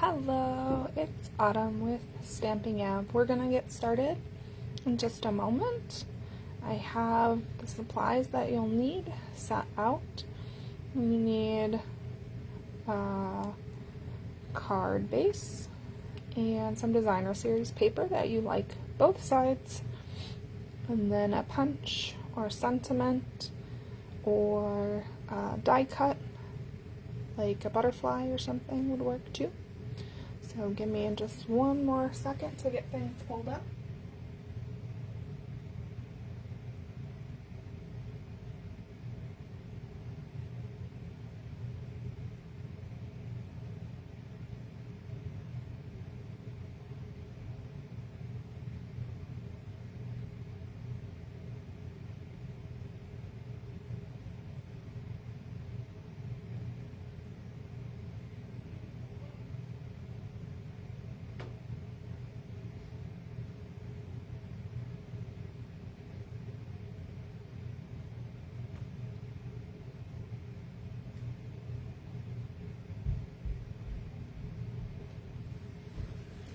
Hello, it's Autumn with StampingAVE. We're gonna get started in just a moment. I have the supplies that you'll need set out. You need a card base and some designer series paper that you like both sides, and then a punch or sentiment or a die cut like a butterfly or something would work too. So give me just one more second to get things pulled up.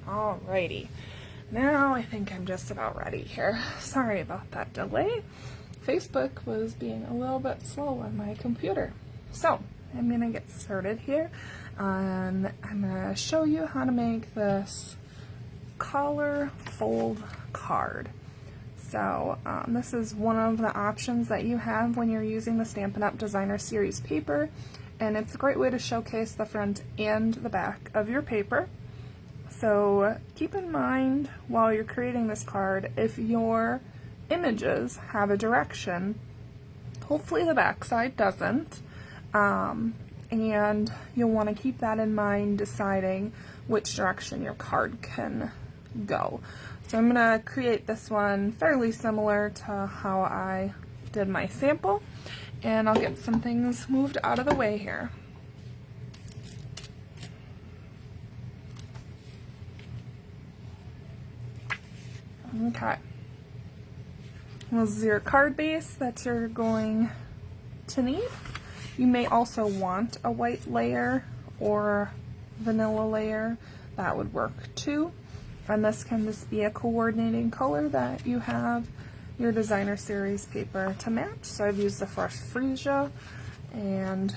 Alrighty, now I think I'm just about ready here. Sorry about that delay. Facebook was being a little bit slow on my computer. So I'm gonna get started here, and I'm gonna show you how to make this collar fold card. So this is one of the options that you have when you're using the Stampin' Up Designer Series paper, and it's a great way to showcase the front and the back of your paper. So keep in mind while you're creating this card, if your images have a direction, hopefully the back side doesn't, and you'll want to keep that in mind deciding which direction your card can go. So I'm going to create this one fairly similar to how I did my sample, and I'll get some things moved out of the way here. Okay, this is your card base that you're going to need. You may also want a white layer or vanilla layer. That would work too. And this can just be a coordinating color that you have your designer series paper to match. So I've used the Fresh Freesia, and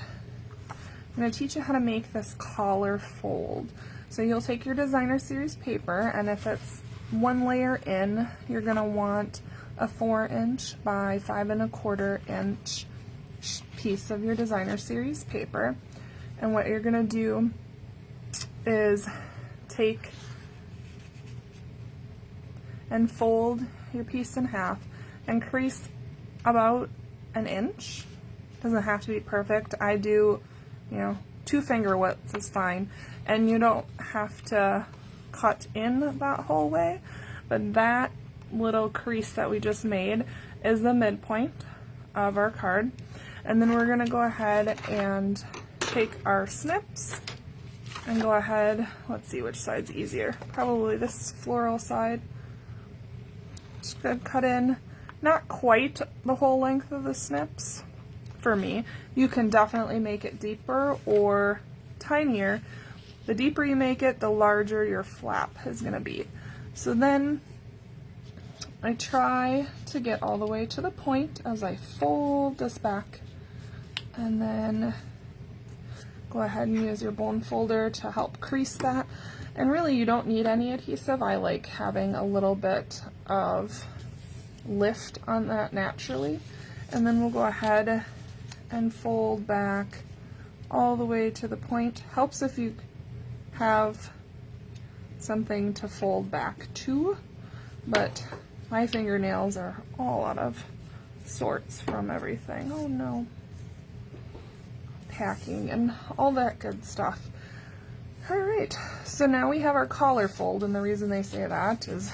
I'm going to teach you how to make this collar fold. So you'll take your designer series paper, and if it's one layer in, you're going to want a 4" by 5 1/4" piece of your designer series paper. And what you're going to do is take and fold your piece in half and crease about 1 inch. Doesn't have to be perfect. I do, 2 finger widths is fine, and you don't have to cut in that whole way, but that little crease that we just made is the midpoint of our card. And then we're going to go ahead and take our snips and go ahead, let's see which side's easier, probably this floral side. Just going to cut in not quite the whole length of the snips for me. You can definitely make it deeper or tinier. The deeper you make it, the larger your flap is going to be. So then I try to get all the way to the point as I fold this back, and then go ahead and use your bone folder to help crease that. And really you don't need any adhesive. I like having a little bit of lift on that naturally. And then we'll go ahead and fold back all the way to the point. Helps if you have something to fold back to, but my fingernails are all out of sorts from everything. Oh no. Packing and all that good stuff. Alright, so now we have our collar fold, and the reason they say that is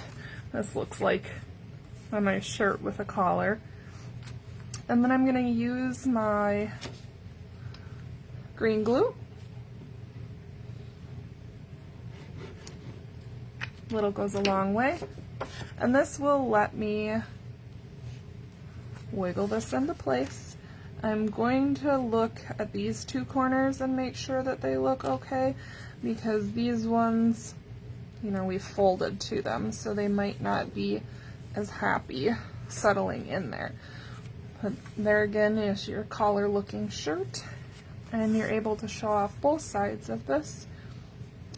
this looks like a nice shirt with a collar. And then I'm going to use my green glue. Little goes a long way, and this will let me wiggle this into place, I'm going to look at these two corners and make sure that they look okay, because these ones, you know, we've folded to them, so they might not be as happy settling in there. But there again is your collar looking shirt, and you're able to show off both sides of this.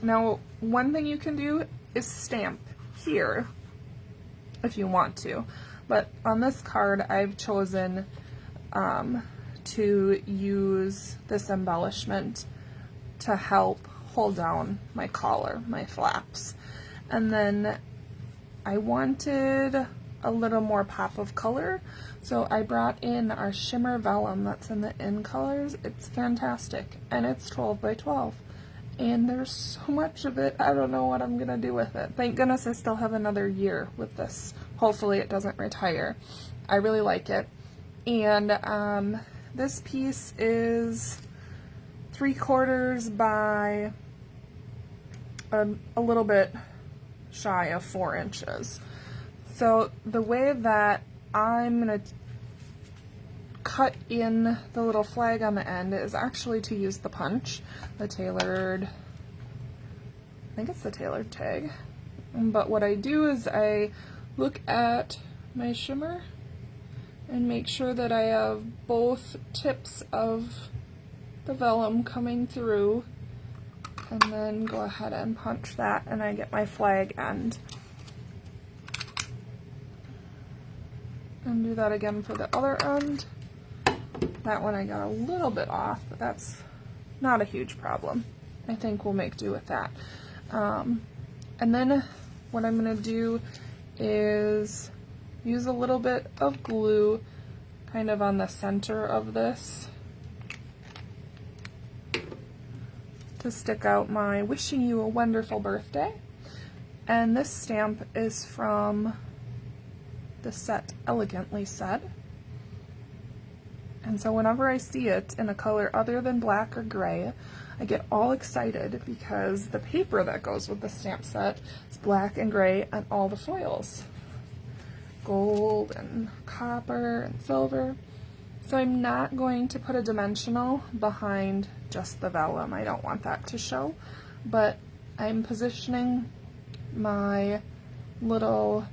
Now, one thing you can do is stamp here if you want to, but on this card I've chosen to use this embellishment to help hold down my collar, my flaps. And then I wanted a little more pop of color, so I brought in our shimmer vellum that's in the in colors. It's fantastic, and it's 12 by 12, and there's so much of it, I don't know what I'm gonna do with it. Thank goodness I still have another year with this. Hopefully it doesn't retire. I really like it. And this piece is 3/4 by a little bit shy of 4 inches. So the way that I'm going to cut in the little flag on the end is actually to use the punch, the tailored, I think it's the tailored tag. But what I do is I look at my shimmer and make sure that I have both tips of the vellum coming through, and then go ahead and punch that, and I get my flag end. And do that again for the other end. That one I got a little bit off, but that's not a huge problem. I think we'll make do with that. And then what I'm going to do is use a little bit of glue kind of on the center of this to stick out my wishing you a wonderful birthday. And this stamp is from the set Elegantly Said. And so whenever I see it in a color other than black or gray, I get all excited because the paper that goes with the stamp set is black and gray and all the foils. Gold and copper and silver. So I'm not going to put a dimensional behind just the vellum. I don't want that to show, but I'm positioning my little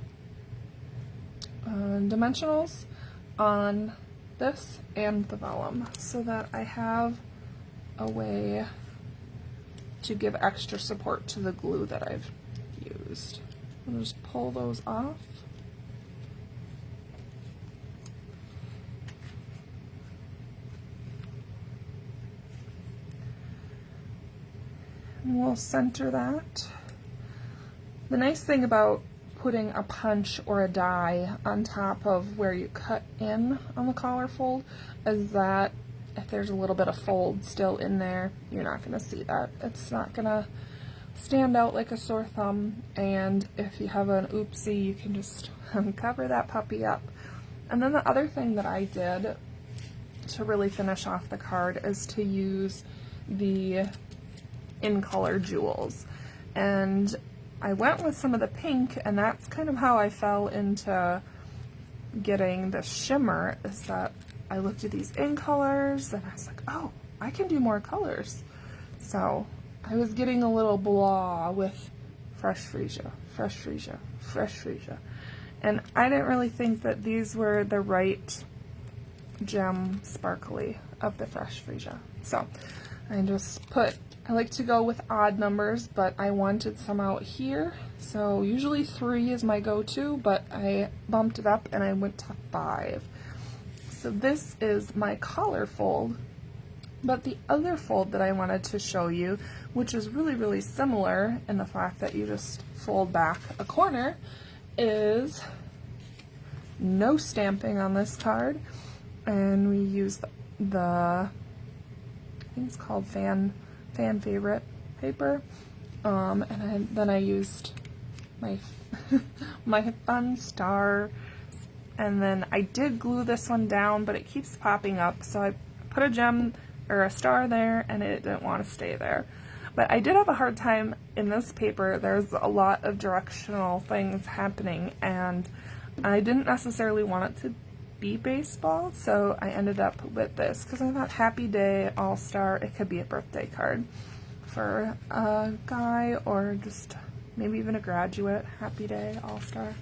dimensionals on this and the vellum so that I have a way to give extra support to the glue that I've used. I'll just pull those off. And we'll center that. The nice thing about putting a punch or a die on top of where you cut in on the collar fold is that if there's a little bit of fold still in there, you're not going to see that. It's not going to stand out like a sore thumb, and if you have an oopsie, you can just cover that puppy up. And then the other thing that I did to really finish off the card is to use the in color jewels. And I went with some of the pink, and that's kind of how I fell into getting the shimmer, is that I looked at these in colors and I was like, oh, I can do more colors. So I was getting a little blah with fresh freesia, fresh freesia, fresh freesia. And I didn't really think that these were the right gem sparkly of the fresh freesia. So I just put, I like to go with odd numbers, but I wanted some out here. So usually 3 is my go-to, but I bumped it up and I went to 5. So this is my collar fold, but the other fold that I wanted to show you, which is really, really similar in the fact that you just fold back a corner, is no stamping on this card, and we use the I think it's called fan favorite paper, and then I used my my fun star, and then I did glue this one down, but it keeps popping up, so I put a gem or a star there, and it didn't want to stay there. But I did have a hard time in this paper. There's a lot of directional things happening, and I didn't necessarily want it to be baseball, so I ended up with this because I thought Happy Day All-Star, it could be a birthday card for a guy or just maybe even a graduate. Happy Day All-Star.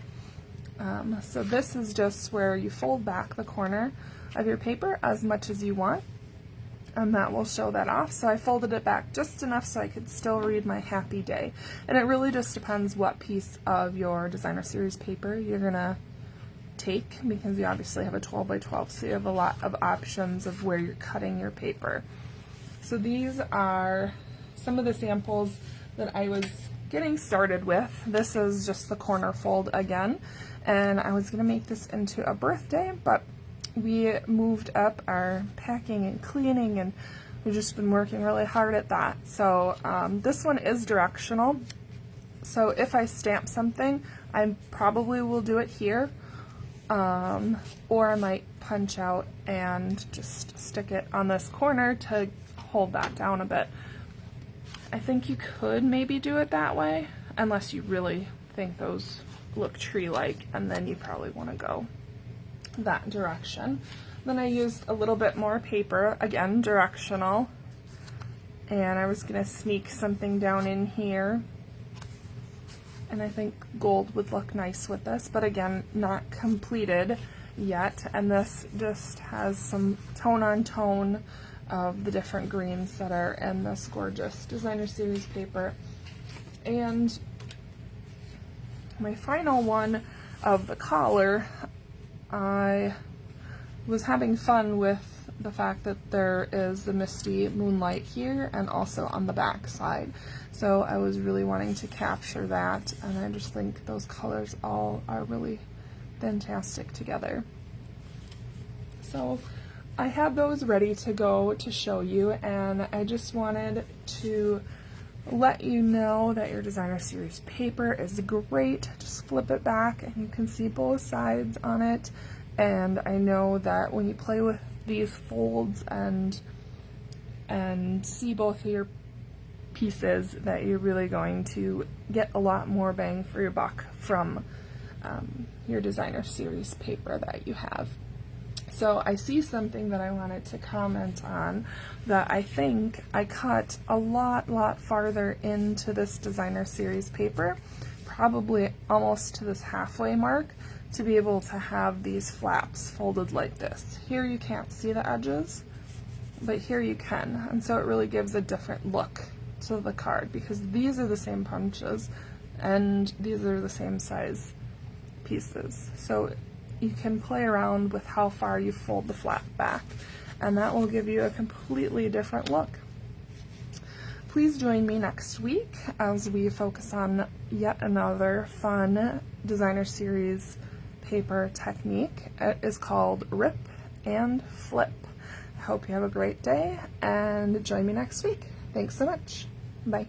So this is just where you fold back the corner of your paper as much as you want, and that will show that off. So I folded it back just enough so I could still read my Happy Day. And it really just depends what piece of your designer series paper you're gonna take, because you obviously have a 12 by 12, so you have a lot of options of where you're cutting your paper. So these are some of the samples that I was getting started with. This is just the corner fold again, and I was gonna make this into a birthday, but we moved up our packing and cleaning, and we've just been working really hard at that. So this one is directional. So if I stamp something, I probably will do it here, or I might punch out and just stick it on this corner to hold that down a bit. I think you could maybe do it that way, unless you really think those look tree-like, and then you probably want to go that direction. Then I used a little bit more paper, again directional, and I was going to sneak something down in here, and I think gold would look nice with this, but again, not completed yet. And this just has some tone on tone of the different greens that are in this gorgeous designer series paper. And my final one of the collar, I was having fun with the fact that there is the misty moonlight here and also on the back side. So I was really wanting to capture that, and I just think those colors all are really fantastic together. So I had those ready to go to show you, and I just wanted to let you know that your designer series paper is great. Just flip it back and you can see both sides on it, and I know that when you play with these folds and see both of your pieces, that you're really going to get a lot more bang for your buck from your designer series paper that you have. So I see something that I wanted to comment on, that I think I cut a lot farther into this designer series paper, probably almost to this halfway mark, to be able to have these flaps folded like this. Here you can't see the edges, but here you can, and so it really gives a different look to the card, because these are the same punches and these are the same size pieces. So you can play around with how far you fold the flap back, and that will give you a completely different look. Please join me next week as we focus on yet another fun designer series paper technique. It is called Rip and Flip. I hope you have a great day, and join me next week. Thanks so much. Bye.